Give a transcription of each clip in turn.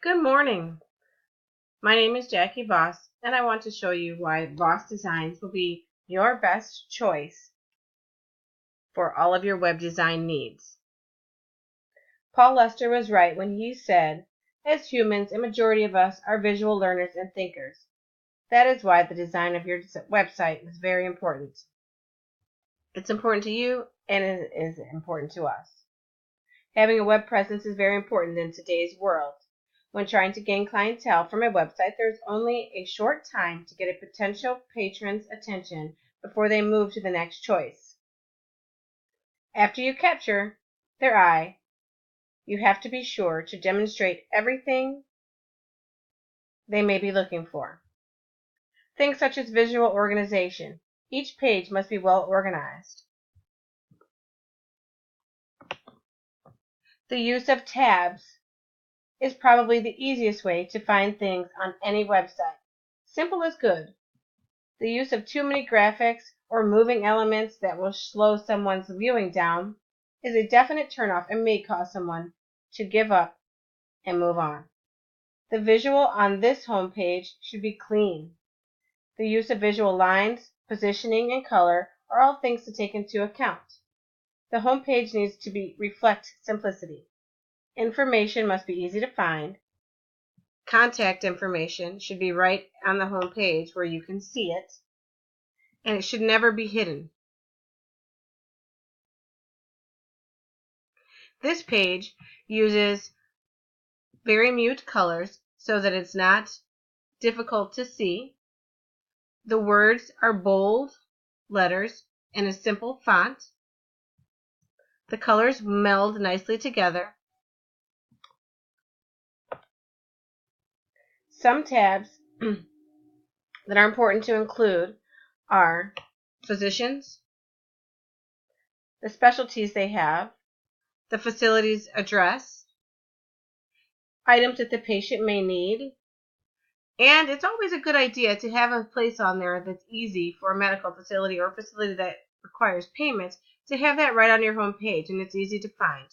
Good morning. My name is Jackie Voss, and I want to show you why Voss Designs will be your best choice for all of your web design needs. Paul Lester was right when he said, as humans, a majority of us are visual learners and thinkers. That is why the design of your website is very important. It's important to you, and it is important to us. Having a web presence is very important in today's world. When trying to gain clientele from a website, there's only a short time to get a potential patron's attention before they move to the next choice. After you capture their eye, you have to be sure to demonstrate everything they may be looking for. Things such as visual organization. Each page must be well organized. The use of tabs is probably the easiest way to find things on any website. Simple is good. The use of too many graphics or moving elements that will slow someone's viewing down is a definite turnoff and may cause someone to give up and move on. The visual on this home page should be clean. The use of visual lines, positioning, and color are all things to take into account. The home page needs to reflect simplicity. Information must be easy to find. Contact information should be right on the home page where you can see it, and it should never be hidden. This page uses very mute colors so that it's not difficult to see. The words are bold letters in a simple font. The colors meld nicely together. Some tabs that are important to include are physicians, the specialties they have, the facility's address, items that the patient may need, and it's always a good idea to have a place on there that's easy for a medical facility or a facility that requires payment to have that right on your home page, and it's easy to find.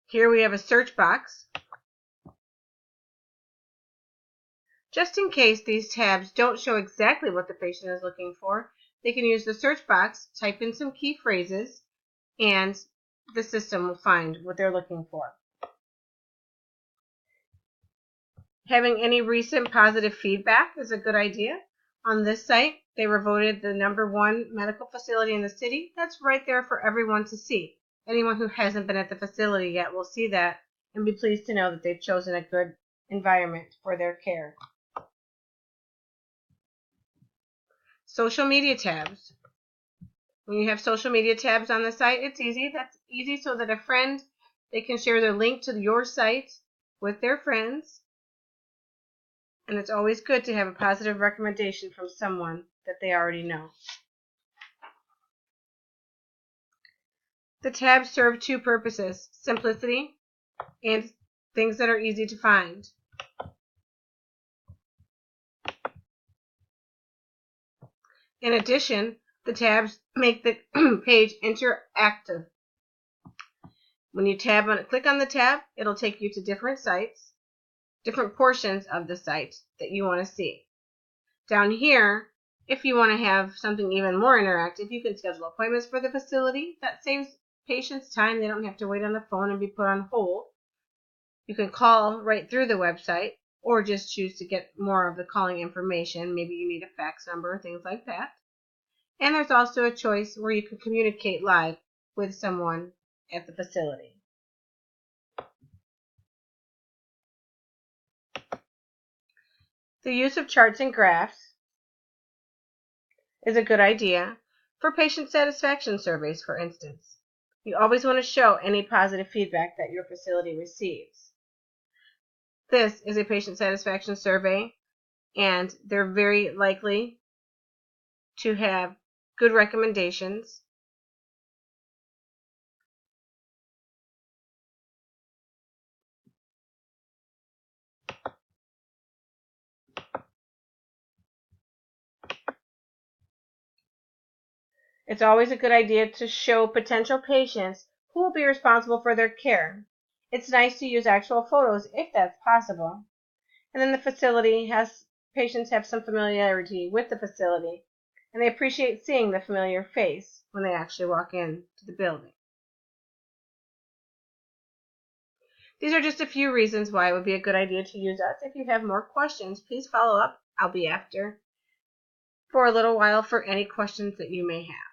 Here we have a search box. Just in case these tabs don't show exactly what the patient is looking for, they can use the search box, type in some key phrases, and the system will find what they're looking for. Having any recent positive feedback is a good idea. On this site, they were voted the #1 medical facility in the city. That's right there for everyone to see. Anyone who hasn't been at the facility yet will see that and be pleased to know that they've chosen a good environment for their care. Social media tabs. When you have social media tabs on the site, it's easy. That's easy so that a friend, they can share their link to your site with their friends. And it's always good to have a positive recommendation from someone that they already know. The tabs serve two purposes: simplicity and things that are easy to find. In addition, the tabs make the page interactive. When you click on the tab, it'll take you to different sites, different portions of the site that you want to see. Down here, if you want to have something even more interactive, you can schedule appointments for the facility. That saves patients time. They don't have to wait on the phone and be put on hold. You can call right through the website or just choose to get more of the calling information. Maybe you need a fax number, things like that. And there's also a choice where you can communicate live with someone at the facility. The use of charts and graphs is a good idea for patient satisfaction surveys, for instance. You always want to show any positive feedback that your facility receives. This is a patient satisfaction survey, and they're very likely to have good recommendations. It's always a good idea to show potential patients who will be responsible for their care. It's nice to use actual photos if that's possible. And then the facility patients have some familiarity with the facility, and they appreciate seeing the familiar face when they actually walk into the building. These are just a few reasons why it would be a good idea to use us. If you have more questions, please follow up. I'll be after for a little while for any questions that you may have.